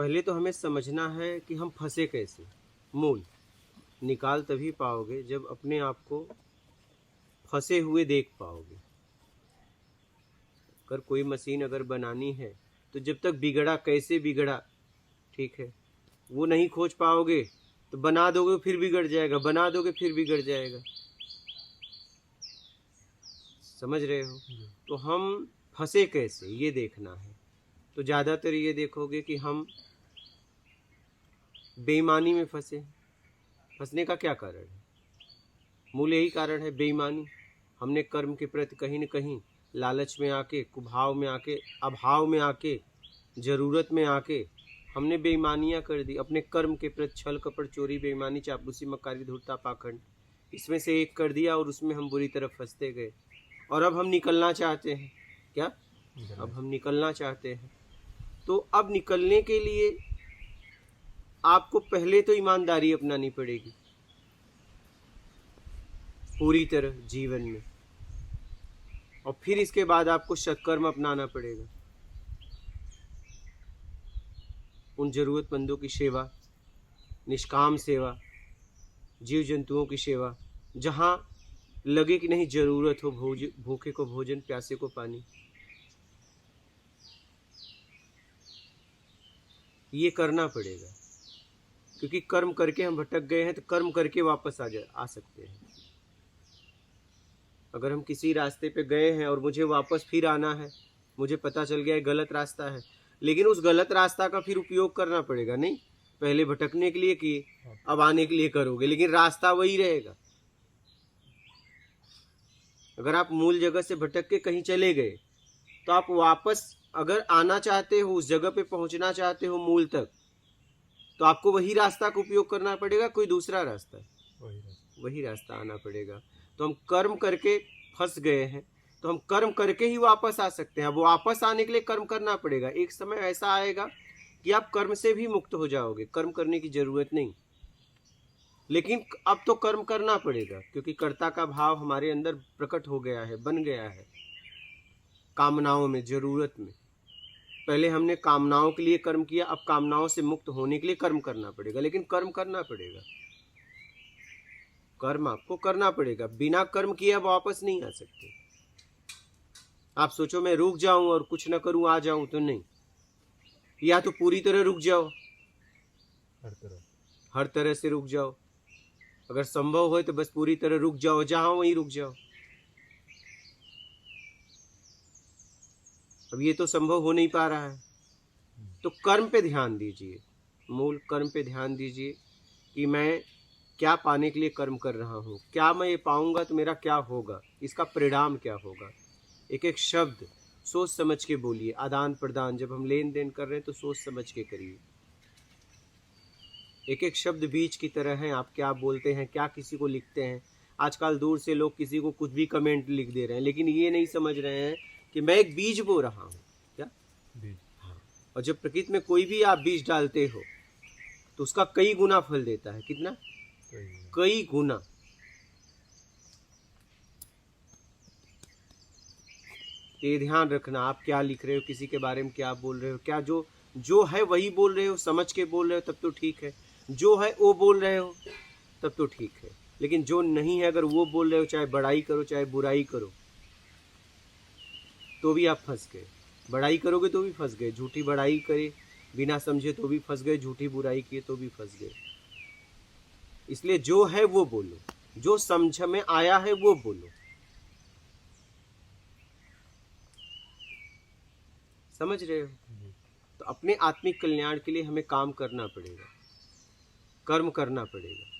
पहले तो हमें समझना है कि हम फंसे कैसे। मूल निकाल तभी पाओगे जब अपने आप को फंसे हुए देख पाओगे। अगर कोई मशीन अगर बनानी है तो जब तक बिगड़ा कैसे बिगड़ा, ठीक है, वो नहीं खोज पाओगे तो बना दोगे फिर बिगड़ जाएगा, बना दोगे फिर बिगड़ जाएगा। समझ रहे हो? तो हम फंसे कैसे ये देखना है। तो ज़्यादातर ये देखोगे कि हम बेईमानी में फंसे। फंसने का क्या कारण है? मूल यही कारण है, बेईमानी। हमने कर्म के प्रति कहीं न कहीं लालच में आके, कुभाव में आके, अभाव में आके, ज़रूरत में आके हमने बेईमानियाँ कर दी। अपने कर्म के प्रति छल कपट चोरी बेईमानी चापलूसी मक्कारी धूर्तता पाखंड, इसमें से एक कर दिया और उसमें हम बुरी तरह फंसते गए। और अब हम निकलना चाहते हैं। क्या? अब हम निकलना चाहते हैं। तो अब निकलने के लिए आपको पहले तो ईमानदारी अपनानी पड़ेगी पूरी तरह जीवन में, और फिर इसके बाद आपको सत्कर्म अपनाना पड़ेगा। उन जरूरतमंदों की सेवा, निष्काम सेवा, जीव जंतुओं की सेवा, जहाँ लगे कि नहीं जरूरत हो, भूखे को भोजन, प्यासे को पानी, ये करना पड़ेगा। क्योंकि कर्म करके हम भटक गए हैं तो कर्म करके वापस आ सकते हैं। अगर हम किसी रास्ते पे गए हैं और मुझे वापस फिर आना है, मुझे पता चल गया है गलत रास्ता है, लेकिन उस गलत रास्ता का फिर उपयोग करना पड़ेगा। नहीं, पहले भटकने के लिए किए, अब आने के लिए करोगे, लेकिन रास्ता वही रहेगा। अगर आप मूल जगह से भटक के कहीं चले गए तो आप वापस अगर आना चाहते हो, उस जगह पे पहुंचना चाहते हो मूल तक, तो आपको वही रास्ता का उपयोग करना पड़ेगा। कोई दूसरा रास्ता, वही रास्ता आना पड़ेगा। तो हम कर्म करके फंस गए हैं तो हम कर्म करके ही वापस आ सकते हैं। अब वापस आने के लिए कर्म करना पड़ेगा। एक समय ऐसा आएगा कि आप कर्म से भी मुक्त हो जाओगे, कर्म करने की जरूरत नहीं। लेकिन अब तो कर्म करना पड़ेगा, क्योंकि कर्ता का भाव हमारे अंदर प्रकट हो गया है, बन गया है। कामनाओं में, जरूरत में, पहले हमने कामनाओं के लिए कर्म किया, अब कामनाओं से मुक्त होने के लिए कर्म करना पड़ेगा। लेकिन कर्म करना पड़ेगा, कर्म आपको करना पड़ेगा। बिना कर्म किए आप वापस नहीं आ सकते। आप सोचो मैं रुक जाऊं और कुछ ना करूं, आ जाऊं, तो नहीं। या तो पूरी तरह रुक जाओ, हर तरह से रुक जाओ। अगर संभव हो तो बस पूरी तरह रुक जाओ, जहां वहीं रुक जाओ। अब ये तो संभव हो नहीं पा रहा है, तो कर्म पे ध्यान दीजिए। मूल कर्म पे ध्यान दीजिए कि मैं क्या पाने के लिए कर्म कर रहा हूँ, क्या मैं ये पाऊंगा तो मेरा क्या होगा, इसका परिणाम क्या होगा। एक एक शब्द सोच समझ के बोलिए। आदान प्रदान जब हम लेन देन कर रहे हैं तो सोच समझ के करिए। एक एक शब्द बीज की तरह है। आप क्या बोलते हैं, क्या किसी को लिखते हैं। आजकल दूर से लोग किसी को कुछ भी कमेंट लिख दे रहे हैं, लेकिन ये नहीं समझ रहे हैं कि मैं एक बीज बो रहा हूँ। क्या बीज? हाँ। और जब प्रकृति में कोई भी आप बीज डालते हो तो उसका कई गुना फल देता है। कितना? कई गुना। ये ध्यान रखना, आप क्या लिख रहे हो, किसी के बारे में क्या बोल रहे हो, क्या जो है वही बोल रहे हो, समझ के बोल रहे हो, तब तो ठीक है। जो है वो बोल रहे हो तब तो ठीक है। लेकिन जो नहीं है, अगर वो बोल रहे हो, चाहे बड़ाई करो चाहे बुराई करो, तो भी आप फंस गए। बड़ाई करोगे तो भी फंस गए, झूठी बड़ाई करे बिना समझे तो भी फंस गए, झूठी बुराई किए तो भी फंस गए। इसलिए जो है वो बोलो, जो समझ में आया है वो बोलो। समझ रहे हो? तो अपने आत्मिक कल्याण के लिए हमें काम करना पड़ेगा, कर्म करना पड़ेगा।